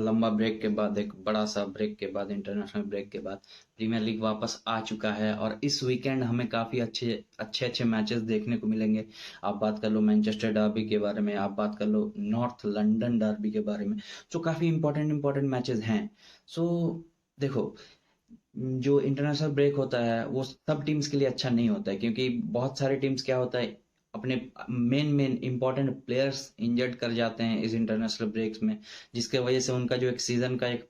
लंबा ब्रेक के बाद, एक बड़ा सा ब्रेक के बाद, इंटरनेशनल ब्रेक के बाद प्रीमियर लीग वापस आ चुका है और इस वीकेंड हमें काफ़ी अच्छे मैचेस देखने को मिलेंगे। आप बात कर लो मैनचेस्टर डर्बी के बारे में, आप बात कर लो नॉर्थ लंदन डर्बी के बारे में। सो काफ़ी इंपॉर्टेंट मैचेस हैं। सो देखो, जो इंटरनेशनल ब्रेक होता है वो सब टीम्स के लिए अच्छा नहीं होता है, क्योंकि बहुत सारे टीम्स क्या होता है, अपने मेन इंपॉर्टेंट प्लेयर्स इंजर्ड कर जाते हैं इस इंटरनेशनल ब्रेक्स में, जिसके वजह से उनका जो एक सीजन का एक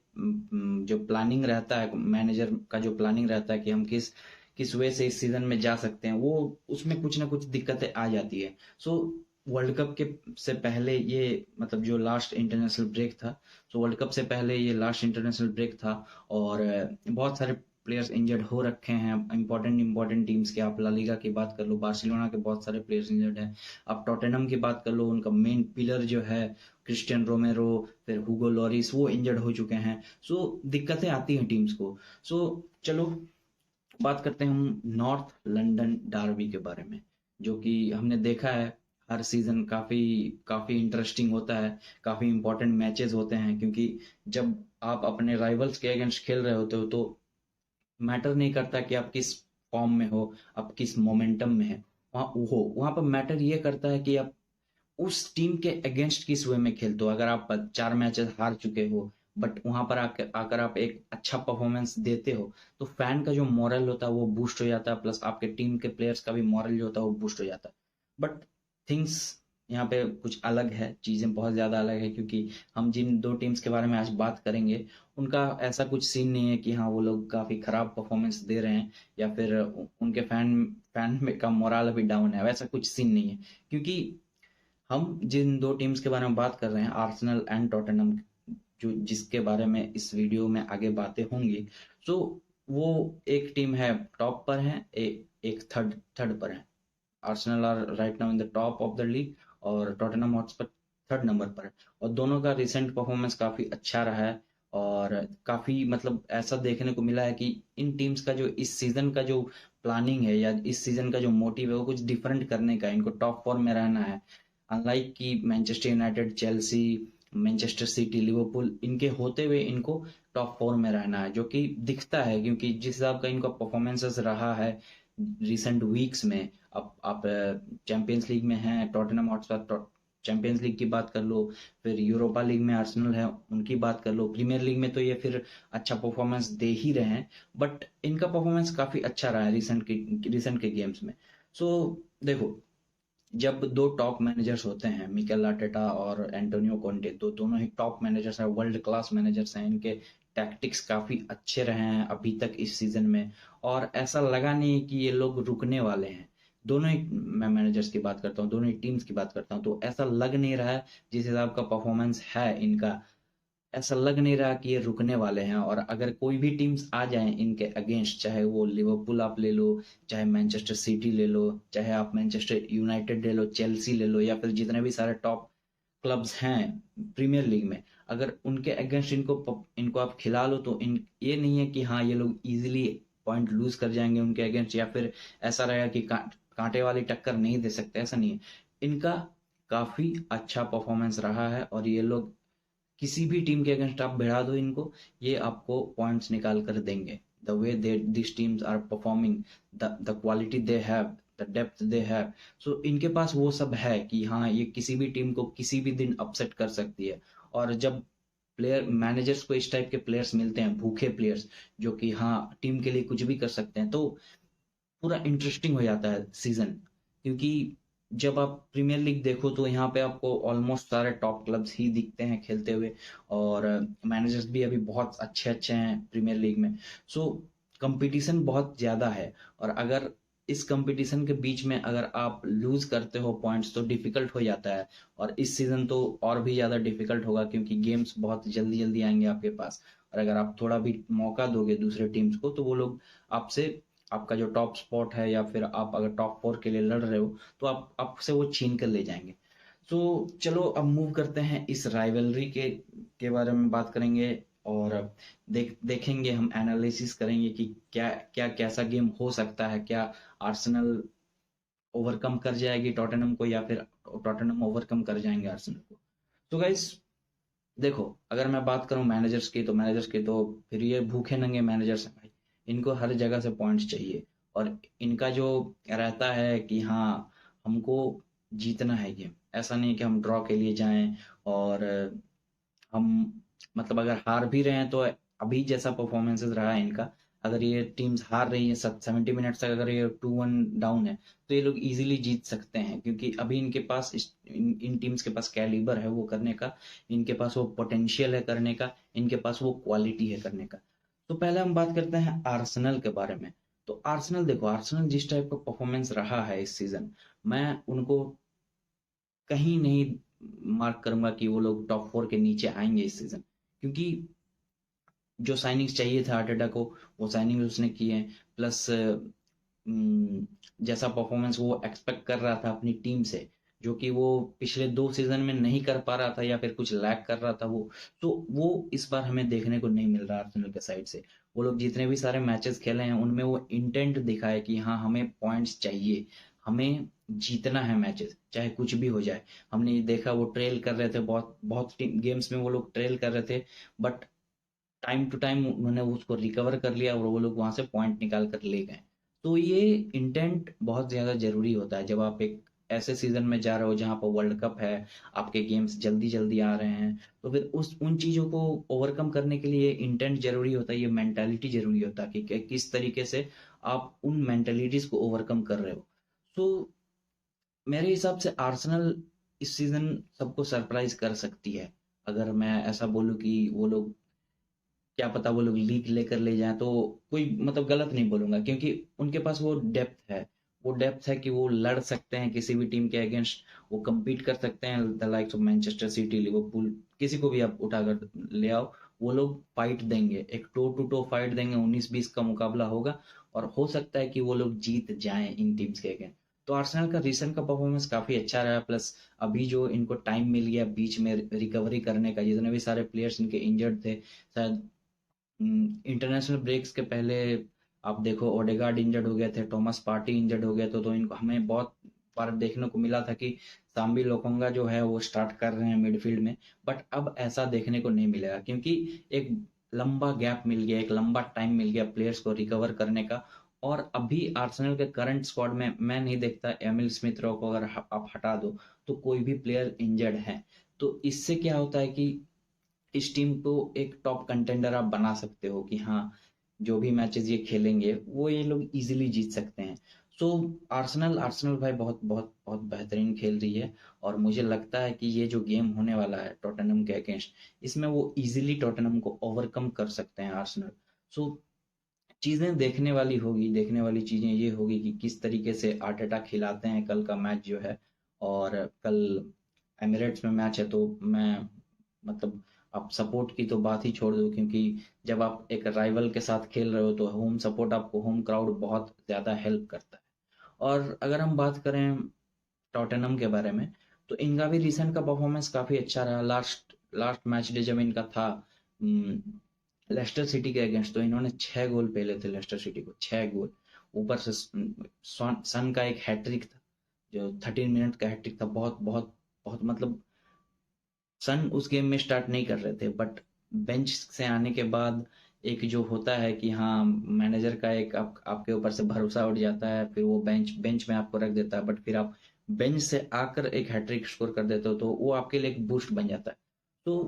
जो प्लानिंग रहता है, मैनेजर का जो प्लानिंग रहता है कि हम किस किस वे से इस सीजन में जा सकते हैं, वो उसमें कुछ ना कुछ दिक्कतें आ जाती है। सो वर्ल्ड कप के से पहले ये, मतलब जो लास्ट इंटरनेशनल ब्रेक था, तो वर्ल्ड कप से पहले ये लास्ट इंटरनेशनल ब्रेक था और बहुत सारे प्लेयर्स इंजर्ड हो रखे हैं। इंपॉर्टेंट टीम्स के, आप ला लीगा की बात कर लो, बार्सिलोना के बहुत सारे प्लेयर्स इंजर्ड हैं। आप टॉटेनहम की बात कर लो, उनका मेन पिलर जो है क्रिस्टियन रोमेरो, फिर हुगो लॉरिस, वो इंजर्ड हो चुके हैं। सो दिक्कतें आती हैं टीम्स को। सो चलो बात करते हैं हम नॉर्थ लंदन डार्बी के बारे में, जो कि हमने देखा है हर सीजन काफी काफी इंटरेस्टिंग होता है, काफी इंपॉर्टेंट मैचेस होते हैं, क्योंकि जब आप अपने राइवल्स के अगेंस्ट खेल रहे होते हो तो मैटर नहीं करता कि आप किस फॉर्म में हो, आप किस मोमेंटम में है, वहां पर मैटर ये करता है कि आप उस टीम के अगेंस्ट किस वे में खेलते हो। अगर आप 4 मैचेस हार चुके हो, बट वहां पर आकर आकर आप एक अच्छा परफॉर्मेंस देते हो, तो फैन का जो मॉरल होता है वो बूस्ट हो जाता है, प्लस आपके टीम के प्लेयर्स का भी मॉरल जो होता है वो बूस्ट हो जाता है। बट थिंग्स यहाँ पे कुछ अलग है, चीजें बहुत ज्यादा अलग है, क्योंकि हम जिन दो टीम्स के बारे में आज बात करेंगे उनका ऐसा कुछ सीन नहीं है कि हाँ वो लोग काफी खराब परफॉर्मेंस दे रहे हैं या फिर उनके फैन फैन में का मोरल अभी डाउन है, वैसा कुछ सीन नहीं है। क्योंकि हम जिन दो टीम्स के बारे में बात कर रहे हैं, आर्सेनल एंड टॉटनहम, जो जिसके बारे में इस वीडियो में आगे बातें होंगी, तो वो एक टीम है टॉप पर है, एक थर्ड थर्ड पर है। Arsenal are right now in the top of the league और टॉटनहम हॉटस्पर थर्ड नंबर पर है। और दोनों का रिसेंट परफॉर्मेंस काफी अच्छा रहा है और काफी, मतलब ऐसा देखने को मिला है कि इन टीम्स का जो इस सीजन का जो प्लानिंग है या इस सीजन का जो मोटिव है वो कुछ डिफरेंट करने का है, इनको टॉप फॉर्म में रहना है। अनलाइक कि Manchester United, Chelsea, Manchester city, Liverpool, इनके होते हुए इनको टॉप फोर में रहना है, जो कि दिखता है क्योंकि जिस हिसाब का इनका परफॉर्मेंसेस रहा है रिसेंट वीक्स में। अब आप चैंपियंस लीग में हैं टॉटनहम हॉटस्पर, चैंपियंस लीग की बात कर लो, फिर यूरोपा लीग में आर्सेनल है उनकी बात कर लो, प्रीमियर लीग में तो ये फिर अच्छा परफॉर्मेंस दे ही रहे हैं, बट इनका परफॉर्मेंस काफी अच्छा रहा है रिसेंट के गेम्स में। सो देखो, जब दो टॉप मैनेजर्स होते हैं, मिकेल आर्टेटा और एंटोनियो कॉन्टे, तो दोनों ही टॉप मैनेजर्स हैं, वर्ल्ड क्लास मैनेजर्स हैं, इनके टैक्टिक्स काफी अच्छे रहे हैं अभी तक इस सीजन में, और ऐसा लगा नहीं कि ये लोग रुकने वाले हैं। दोनों ही, मैं मैनेजर्स की बात करता हूँ, दोनों ही टीम्स की बात करता हूँ, तो ऐसा लग नहीं रहा है जिस हिसाब का परफॉर्मेंस है इनका, ऐसा लग नहीं रहा कि ये रुकने वाले हैं। और अगर कोई भी टीम्स आ जाए इनके अगेंस्ट, चाहे वो लिवरपूल आप ले लो, चाहे मैनचेस्टर सिटी ले लो, चाहे आप मैनचेस्टर यूनाइटेड ले लो, चेल्सी ले लो, या फिर जितने भी सारे टॉप क्लब्स हैं प्रीमियर लीग में, अगर उनके अगेंस्ट इनको आप खिला लो, तो इन ये नहीं है कि हाँ ये लोग इजीली पॉइंट लूज कर जाएंगे उनके अगेंस्ट, या फिर ऐसा रहेगा कि कांटे वाली टक्कर नहीं दे सकते, ऐसा नहीं है। इनका काफी अच्छा परफॉर्मेंस रहा है और ये लोग किसी भी टीम के अगेंस्ट आप भिड़ा दो इनको, ये आपको पॉइंट्स निकाल कर देंगे। The way they this teams are performing, the quality they have, the depth they have, so इनके पास वो सब है कि हाँ ये किसी भी टीम को किसी भी दिन अपसेट कर सकती है। और जब प्लेयर मैनेजर्स को इस टाइप के प्लेयर्स मिलते हैं, भूखे प्लेयर्स, जो कि हाँ टीम के लिए कुछ भी कर सकते हैं, तो पूरा इंटरेस्टिंग हो जाता है सीजन। क्योंकि जब आप प्रीमियर लीग देखो तो यहाँ पे आपको ऑलमोस्ट सारे टॉप क्लब्स ही दिखते हैं खेलते हुए, और मैनेजर्स भी अभी बहुत अच्छे अच्छे हैं प्रीमियर लीग में। सो कंपटीशन बहुत ज्यादा है, और अगर इस कंपटीशन के बीच में अगर आप लूज करते हो पॉइंट्स तो डिफिकल्ट हो जाता है। और इस सीजन तो और भी ज्यादा डिफिकल्ट होगा, क्योंकि गेम्स बहुत जल्दी जल्दी आएंगे आपके पास, और अगर आप थोड़ा भी मौका दोगे दूसरे टीम्स को तो वो लोग आपसे, आपका जो टॉप स्पॉट है या फिर आप अगर टॉप फोर के लिए लड़ रहे हो तो आप आपसे वो छीन कर ले जाएंगे। तो चलो अब मूव करते हैं इस राइवलरी के बारे में बात करेंगे, और देखेंगे, हम एनालिसिस करेंगे कि क्या क्या कैसा गेम हो सकता है, क्या आर्सेनल ओवरकम कर जाएगी टॉटनहम को या फिर टॉटनहम ओवरकम कर जाएंगे आर्सेनल को। तो गाइस देखो, अगर मैं बात करूं मैनेजर्स की तो फिर ये भूखे नंगे मैनेजर्स हैं भाई। इनको हर जगह से पॉइंट्स चाहिए, और इनका जो रहता है कि हाँ, हमको जीतना है गेम। ऐसा नहीं कि हम ड्रॉ के लिए जाएं, और हम मतलब अगर हार भी रहे हैं तो अभी जैसा परफॉर्मेंसेस रहा है इनका, अगर ये टीम्स हार रही है 70 मिनट तक, अगर ये 2-1 डाउन है, तो ये लोग इजीली जीत सकते हैं, क्योंकि अभी इनके पास इन टीम्स के पास कैलिबर है वो करने का, इनके पास वो पोटेंशियल है करने का, इनके पास वो क्वालिटी है करने का। तो पहले हम बात करते हैं आर्सेनल के बारे में। तो आर्सेनल देखो, आर्सेनल जिस टाइप का परफॉर्मेंस रहा है इस सीजन, मैं उनको कहीं नहीं मार्क करूंगा कि वो लोग टॉप 4 के नीचे आएंगे इस सीजन, क्योंकि जो साइनिंग्स चाहिए था आर्टेटा को, वो साइनिंग उसने किए हैं। प्लस जैसा परफॉर्मेंस वो एक्सपेक्ट कर रहा था अपनी टीम से, जो कि वो पिछले 2 सीजन में नहीं कर पा रहा था या फिर कुछ लैक कर रहा था वो, तो वो इस बार हमें देखने को नहीं मिल रहा आर्सेनल के साइड से। वो लोग जितने भी सारे मैचेस खेले हैं उनमें वो इंटेंट दिखाए कि हाँ, हमें पॉइंट्स चाहिए, हमें जीतना है मैचेस चाहे कुछ भी हो जाए। हमने ये देखा, वो ट्रेल कर रहे थे, बहुत बहुत गेम्स में वो लोग ट्रेल कर रहे थे, बट टाइम टू टाइम उन्होंने उसको रिकवर कर लिया और वो लोग वहां से पॉइंट निकाल कर ले गए। तो ये इंटेंट बहुत ज्यादा जरूरी होता है जब आप एक ऐसे सीजन में जा रहे हो जहां पर वर्ल्ड कप है, आपके गेम्स जल्दी जल्दी आ रहे हैं, तो फिर उस उन चीजों को ओवरकम करने के लिए इंटेंट जरूरी होता है, ये मेंटालिटी जरूरी होता है कि किस तरीके से आप उन मेंटालिटीज को ओवरकम कर रहे हो। तो मेरे हिसाब से आर्सेनल इस सीजन सबको सरप्राइज कर सकती है। अगर मैं ऐसा बोलूं कि वो लोग, क्या पता वो लोग लीग लेकर ले जाएं, तो कोई मतलब गलत नहीं बोलूंगा, क्योंकि उनके पास वो डेप्थ है। वो डेप्थ है कि वो लड़ सकते हैं किसी भी टीम के अगेंस्ट, वो compete कर सकते हैं, the likes of Manchester city, Liverpool, किसी को भी आप उठाकर ले आओ, वो लोग फाइट देंगे, एक टो टू टो फाइट देंगे, 19-20 का मुकाबला होगा, और हो सकता है कि वो लोग जीत जाएं इन टीम्स के अगेंस्ट। तो आर्सेनल का रिसेंट का परफॉर्मेंस काफी अच्छा रहा, प्लस अभी जो इनको टाइम मिल गया बीच में रिकवरी करने का, जितने भी सारे प्लेयर्स इनके इंजर्ड थे, शायद इंटरनेशनल ब्रेक्स के पहले आप देखो, ओडेगार्ड इंजर्ड हो गए थे, थॉमस पार्टी इंजर्ड हो गए थे, तो इनको हमें बहुत बार देखने को मिला था कि सांबी लोकोंगा जो है वो स्टार्ट कर रहे हैं मिडफील्ड में। बट अब ऐसा देखने को नहीं मिलेगा, क्योंकि एक लंबा गैप मिल गया, एक लंबा टाइम मिल गया प्लेयर्स को रिकवर करने का। और अभी आर्सेनल के करंट स्क्वाड में मैं नहीं देखता एमिल स्मिथ रो को अगर आप हटा दो तो कोई भी प्लेयर इंजर्ड है। तो इससे क्या होता है कि इस टीम को एक टॉप कंटेंडर आप बना सकते हो कि हाँ, जो भी मैचेस ये खेलेंगे वो ये लोग इजीली जीत सकते हैं। सो आर्सेनल आर्सेनल भाई बहुत बहुत बहुत बेहतरीन खेल रही है, और मुझे लगता है कि ये जो गेम होने वाला है टॉटनहम के अगेंस्ट, इसमें वो इजीली टॉटनहम को ओवरकम कर सकते हैं आर्सेनल। सो चीजें देखने वाली होगी, देखने वाली चीजें ये होगी कि किस तरीके से आर्टेटा खिलाते हैं कल का मैच जो है। और कल एमिरेट्स में मैच है, तो मैं मतलब, आप सपोर्ट की तो बात ही छोड़ दो, क्योंकि जब आप एक राइवल के साथ खेल रहे हो तो होम सपोर्ट, आपको होम क्राउड बहुत ज्यादा हेल्प करता है। और अगर हम बात करें टॉटनहम के बारे में, तो इनका भी रिसेंट का परफॉर्मेंस काफी अच्छा रहा। लास्ट लास्ट मैच डे जब इनका था लेस्टर सिटी के अगेंस्ट, तो इन्होंने 6 गोल पेले थे लेस्टर सिटी को, 6 गोल। ऊपर से सन का एक हैट्रिक था, जो 13 मिनट का हैट्रिक था, बहुत बहुत बहुत मतलब, सन उस गेम में स्टार्ट नहीं कर रहे थे, बट बेंच से आने के बाद एक जो होता है कि हाँ, मैनेजर का एक आपके ऊपर से भरोसा उठ जाता है, फिर वो बेंच बेंच में आपको रख देता है, बट फिर आप बेंच से आकर एक हैट्रिक स्कोर कर देते हो, तो वो आपके लिए एक बूस्ट बन जाता है। तो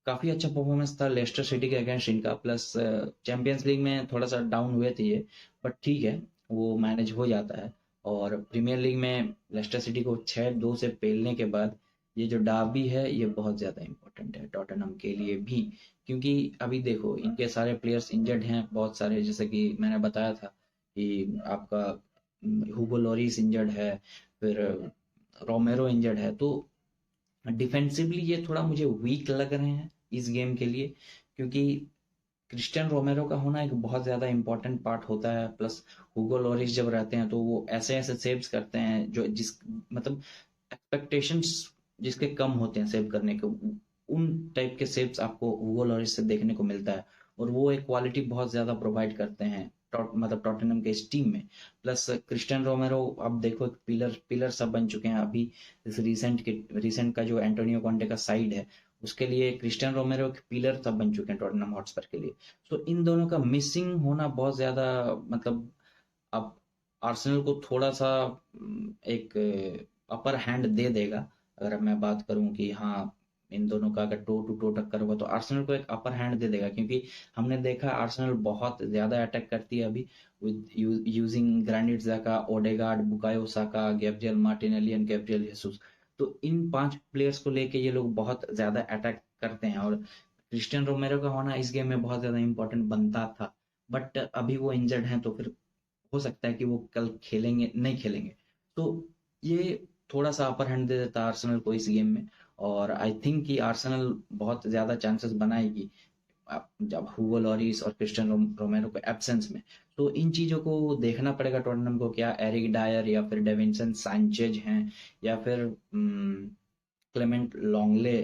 काफी अच्छा परफॉर्मेंस था लेस्टर सिटी के अगेंस्ट इनका। प्लस चैंपियंस लीग में थोड़ा सा डाउन हुए थे ये, बट ठीक है, वो मैनेज हो जाता है। और प्रीमियर लीग में लेस्टर सिटी को 6-2 से पेलने के बाद, ये जो डार्बी है ये बहुत ज्यादा इंपॉर्टेंट है टॉटनहम के लिए भी, क्योंकि अभी देखो इनके सारे प्लेयर्स इंजर्ड हैं बहुत सारे, जैसे कि मैंने बताया था कि आपका हुगो लॉरिस इंजर्ड है, फिर रोमेरो इंजर्ड है। तो डिफेंसिवली ये थोड़ा मुझे वीक लग रहे हैं इस गेम के लिए, क्योंकि क्रिस्टियन रोमेरो का होना एक बहुत ज्यादा इंपॉर्टेंट पार्ट होता है। प्लस हुगो लॉरिस जब रहते हैं तो वो ऐसे ऐसे सेव्स करते हैं जो जिस मतलब एक्सपेक्टेशंस जिसके कम होते हैं सेव करने के, उन टाइप के सेव्स आपको हुगो लॉरिस से देखने को मिलता है, और वो एक क्वालिटी बहुत ज्यादा प्रोवाइड करते हैं मतलब टॉटनहम के इस टीम में। प्लस क्रिस्टियन रोमेरो अब देखो एक पिलर पिलर सब बन चुके हैं अभी। इस रिसेंट का जो एंटोनियो कॉन्टे का साइड है, उसके लिए क्रिस्टियन रोमेरो एक पिलर तब बन चुके हैं टॉटनहम हॉटस्पर के लिए। तो इन दोनों का मिसिंग होना बहुत ज़्यादा, मतलब अब आर्सेनल को थोड़ा सा एक अपर हैंड दे देगा। अगर मैं बात करूं कि हाँ, इन दोनों का अगर टो टू टो टक्कर होगा तो आर्सेनल को एक अपर हैंड दे देगा, क्योंकि हमने देखा आर्सेनल बहुत ज़्यादा अटैक करती है अभी with using Granit Xhaka, Odegaard, Bukayo Saka, Gabriel Martinelli and Gabriel Jesus. तो इन 5 प्लेयर्स को लेके ये लोग बहुत ज़्यादा अटैक करते हैं, और क्रिस्टियन रोमेरो का होना इस गेम में बहुत ज़्यादा इंपॉर्टेंट बनता था। बट अभी वो इंजर्ड हैं, तो फिर हो सकता है कि वो कल खेलेंगे नहीं खेलेंगे। तो ये थोड़ा सा अपर हैंड दे देता है आर्सेनल को इस गेम में। और आई थिंक कि आर्सेनल बहुत ज़्यादा चांसेस बनाएगी जब हुगो लॉरिस और क्रिस्टियन रोमेरो के एब्सेंस में। तो इन चीज़ों को देखना पड़ेगा टॉटनहम को, क्या एरिक डायर या फिर डेविंसन सैंचेज हैं, या फिर क्लेमेंट लॉन्गले,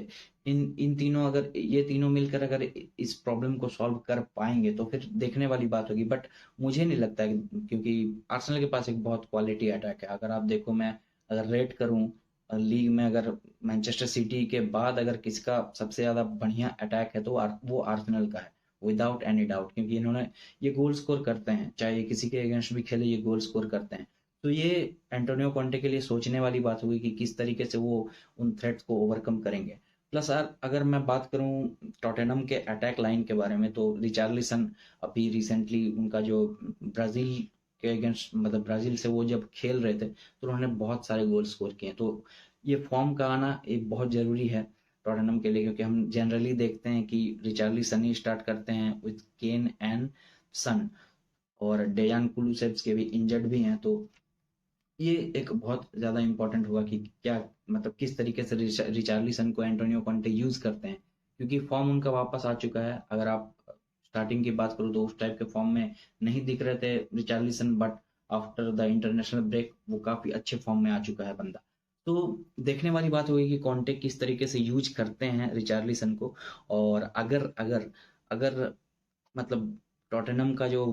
इन इन तीनों, अगर ये तीनों मिलकर अगर इस प्रॉब्लम को सॉल्व कर पाएंगे तो फिर देखने वाली बात होगी। बट मुझे नहीं लगता है, क्योंकि आर्सेनल के पास एक बहुत क्वालिटी अटैक है। अगर आप देखो, मैं अगर रेट करूं लीग में, अगर मैनचेस्टर सिटी के बाद अगर किसका सबसे ज्यादा बढ़िया अटैक है तो वो आर्सेनल का है, विदाउट एनी डाउट। क्योंकि इन्होंने ये गोल स्कोर करते हैं, चाहे ये किसी के अगेंस्ट भी खेले ये गोल स्कोर करते हैं। तो ये एंटोनियो कॉन्टे के लिए सोचने वाली बात होगी कि किस तरीके से वो उन थ्रेट्स को ओवरकम करेंगे। प्लस अगर मैं बात करूं टॉटेनहम के अटैक लाइन के बारे में, तो रिचार्लिसन अभी रिसेंटली उनका जो ब्राजील के अगेंस्ट, मतलब ब्राजील से वो जब खेल रहे थे तो उन्होंने बहुत सारे गोल स्कोर किए। तो ये फॉर्म का आना एक बहुत जरूरी है टॉटेनहम के लिए, क्योंकि हम जनरली देखते हैं कि रिचार्लिसन ही स्टार्ट करते हैं विद केन एंड सन, और डेजान कुलुसेव्स भी इंजर्ड भी हैं। तो ये एक बहुत ज़्यादा इम्पोर्टेंट हुआ कि क्या, मतलब किस तरीके से रिचार्लिसन को एंटोनियो कॉन्टे यूज़ करते हैं, क्योंकि फॉर्म उनका वापस आ चुका है। अगर आप स्टार्टिंग की बात करूँ तो उस टाइप के फॉर्म में नहीं दिख रहे थे Richarlison, but after the international break वो काफ़ी अच्छे फॉर्म में आ चुका है बंदा। तो देखने वाली बात होगी कि कॉन्टे किस तरीके से यूज करते हैं रिचार्लिसन को। और अगर अगर अगर मतलब टॉटनहम का जो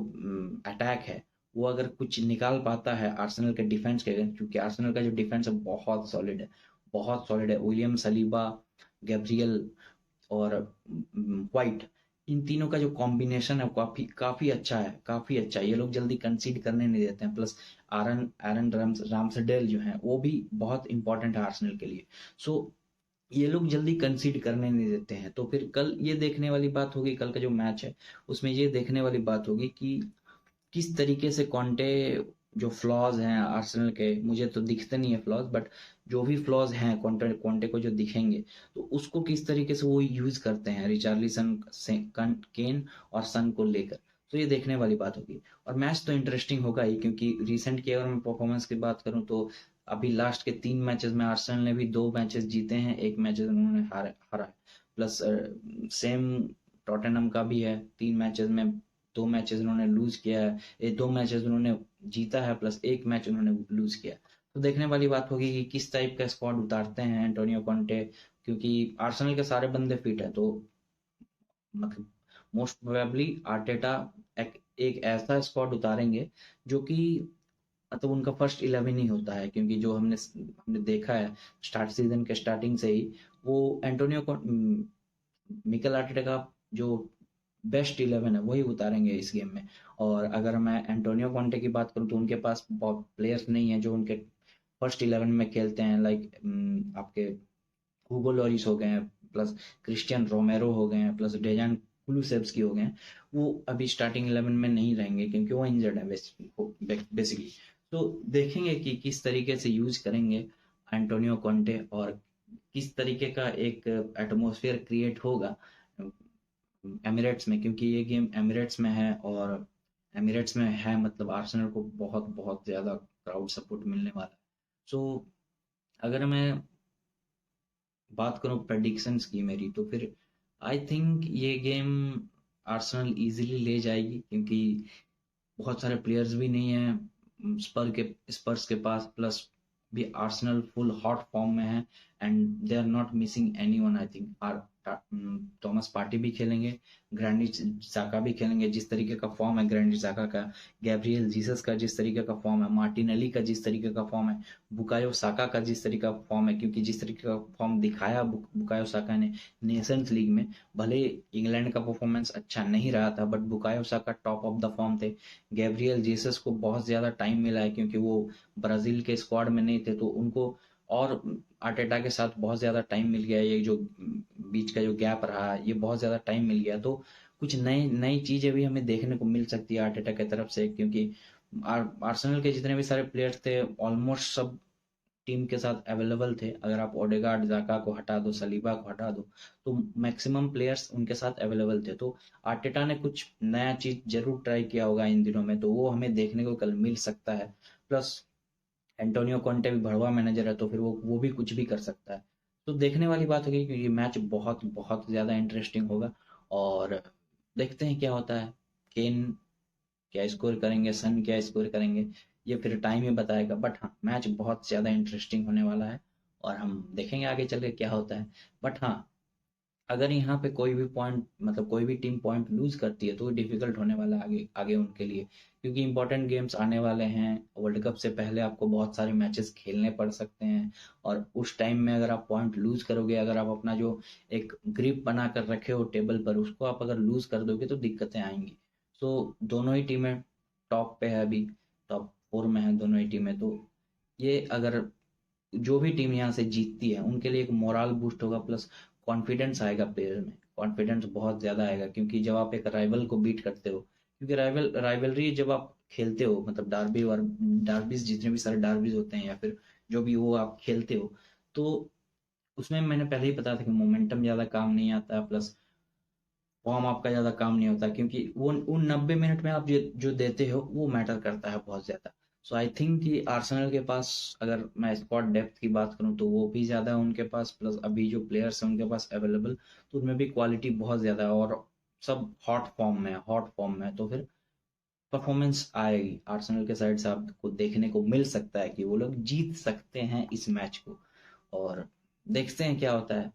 अटैक है वो अगर कुछ निकाल पाता है आर्सेनल के डिफेंस के अगेंस्ट, क्योंकि आर्सेनल का जो डिफेंस है बहुत सॉलिड है, बहुत सॉलिड है। विलियम सलीबा, गैब्रियल और व्हाइट, इन तीनों का जो कॉम्बिनेशन है वो काफी काफी अच्छा है, काफी अच्छा है। ये लोग जल्दी कंसीड करने नहीं देते हैं। प्लस आरन एरन रामसडेल जो है वो भी बहुत इंपॉर्टेंट है आर्सेनल के लिए। सो ये लोग जल्दी कंसीड करने नहीं देते हैं। तो फिर कल ये देखने वाली बात होगी, कल का जो मैच है उसमें ये देखने वाली बात होगी कि किस तरीके से कॉन्टे, जो फ्लॉज हैं आर्सेनल के, मुझे तो दिखते नहीं है फ्लॉज, बट जो भी फ्लॉज हैं कॉन्टे कॉन्टे को जो दिखेंगे तो उसको किस तरीके से वो यूज करते हैं रिचार्लिसन, केन और सन को लेकर। तो ये देखने वाली बात होगी। और मैच तो इंटरेस्टिंग होगा ही, क्योंकि रिसेंट की अगर मैं परफॉर्मेंस की बात करूं तो अभी लास्ट के 3 मैचेस में आर्सेनल ने भी 2 मैचेस जीते हैं, एक मैच उन्होंने हारा है। प्लस सेम टॉटनहम का भी है, 3 मैचेस में 2 मैचेस उन्होंने लूज किया है, 2 मैचेस उन्होंने जीता है, प्लस एक मैच उन्होंने लूज किया। तो देखने वाली बात होगी कि किस टाइप का स्क्वाड उतारते हैं एंटोनियो कॉन्टे, क्योंकि आर्सेनल के सारे बंदे फिट है। तो मतलब मोस्ट प्रोबेबली आर्टेटा एक ऐसा स्क्वाड उतारेंगे जो कि मतलब उनका फर्स्ट 11 ही होता है, क्योंकि जो हमने हमने देखा है स्टार्ट सीजन के स्टार्टिंग से ही, वो एंटोनियो को मिकेल आर्टेटा का जो बेस्ट 11 है वही उतारेंगे इस गेम में। और अगर मैं एंटोनियो कॉन्टे की बात करूं तो उनके पास बहुत प्लेयर्स नहीं है जो उनके फर्स्ट 11 में खेलते हैं, लाइक आपके हुगो लॉरिस हो गए हैं, प्लस क्रिस्टियन रोमेरो हो गए हैं, प्लस डेजान कुलुसेव्स्की हो गए हैं। वो अभी स्टार्टिंग 11 में नहीं रहेंगे क्योंकि वो इंजर्ड है बेसिकली। तो देखेंगे कि किस तरीके से यूज करेंगे एंटोनियो कॉन्टे, और किस तरीके का एक एटमॉस्फेयर क्रिएट होगा एमिरेट्स में, क्योंकि ये गेम एमिरेट्स में है। और एमिरेट्स में है मतलब आर्सेनल को बहुत बहुत ज़्यादा क्राउड सपोर्ट मिलने वाला है। सो अगर मैं बात करूं प्रेडिक्शंस की मेरी, तो फिर आई थिंक ये गेम आर्सेनल इजीली ले जाएगी, क्योंकि बहुत सारे प्लेयर्स भी नहीं हैं स्पर्स के पास। प्लस भी आर्सेनल फुल हॉट फॉर्म में है, and they are not missing anyone. I think Thomas Partey भी खेलेंगे, ग्रैंडिट जाका भी खेलेंगे। जिस तरीके का फॉर्म है ग्रैंडिट जाका का, गैब्रियल जीसस का जिस तरीके का फॉर्म है, मार्टिनेली का जिस तरीके का फॉर्म है, बुकायो साका का जिस तरीके का फॉर्म है, क्योंकि जिस तरीके का फॉर्म दिखाया बुकायो साका ने नेशंस लीग में, भले इंग्लैंड का परफॉर्मेंस अच्छा नहीं रहा था, but Bukayo Saka top of the form थे। गैब्रियल जीसस को बहुत ज्यादा टाइम मिला है क्योंकि वो ब्राजील के स्क्वाड में नहीं थे, तो उनको और आर्टेटा के साथ बहुत ज़्यादा टाइम मिल गया। ये जो बीच का जो गैप रहा, ये बहुत ज़्यादा टाइम मिल गया, तो कुछ नई नई चीज़ें भी हमें देखने को मिल सकती है आर्टेटा की तरफ से, क्योंकि आर्सेनल के जितने भी सारे प्लेयर्स थे ऑलमोस्ट सब टीम के साथ अवेलेबल थे। अगर आप ओडेगार्ड, जाका को हटा दो, सलीबा को हटा दो, तो मैक्सिमम प्लेयर्स उनके साथ अवेलेबल थे। तो आर्टेटा ने कुछ नया चीज जरूर ट्राई किया होगा इन दिनों में, तो वो हमें देखने को कल मिल सकता है। प्लस एंटोनियो कॉन्टे भी भड़वा मैनेजर है, तो फिर वो भी कुछ भी कर सकता है। तो देखने वाली बात होगी कि ये मैच बहुत बहुत ज़्यादा इंटरेस्टिंग होगा, और देखते हैं क्या होता है। केन क्या स्कोर करेंगे, सन क्या स्कोर करेंगे, ये फिर टाइम ही बताएगा। बट हाँ, मैच बहुत ज़्यादा इंटरेस्टिंग होने वाला है, और हम देखेंगे आगे चल के क्या होता है। बट हाँ, अगर यहाँ पे कोई भी पॉइंट, मतलब कोई भी टीम पॉइंट लूज करती है, तो डिफिकल्ट होने वाला है आगे आगे उनके लिए, क्योंकि इंपॉर्टेंट गेम्स आने वाले हैं। वर्ल्ड कप से पहले आपको बहुत सारे मैचेस खेलने पड़ सकते हैं, और उस टाइम में अगर आप पॉइंट लूज करोगे, अगर आप अपना जो एक ग्रिप बना कर रखे हो टेबल पर, उसको आप अगर लूज कर दोगे तो दिक्कतें आएंगी। सो दोनों ही टीमें टॉप पे है अभी, टॉप 4 में है दोनों ही टीमें। तो ये अगर जो भी टीम यहाँ से जीतती है उनके लिए एक मोरल बूस्ट होगा, प्लस कॉन्फिडेंस आएगा प्लेयर में, कॉन्फिडेंस बहुत ज़्यादा आएगा, क्योंकि जब आप एक राइवल को बीट करते हो, क्योंकि राइवलरी जब आप खेलते हो, मतलब डार्बी और डार्बीज, जितने भी सारे डार्बीज होते हैं या फिर जो भी वो आप खेलते हो, तो उसमें मैंने पहले ही पता था कि मोमेंटम ज़्यादा काम नहीं आता, प्लस फॉर्म आपका ज़्यादा काम नहीं होता, क्योंकि वो उन 90 मिनट में आप जो देते हो वो मैटर करता है बहुत ज़्यादा। सो आई थिंक कि आर्सेनल के पास, अगर मैं स्क्वाड डेप्थ की बात करूं, तो वो भी ज़्यादा है उनके पास, प्लस अभी जो प्लेयर्स हैं उनके पास अवेलेबल, तो उनमें भी क्वालिटी बहुत ज़्यादा है, और सब हॉट फॉर्म में है, तो फिर परफॉर्मेंस आएगी आर्सेनल के साइड से, आपको देखने को मिल सकता है कि वो लोग जीत सकते हैं इस मैच को, और देखते हैं क्या होता है।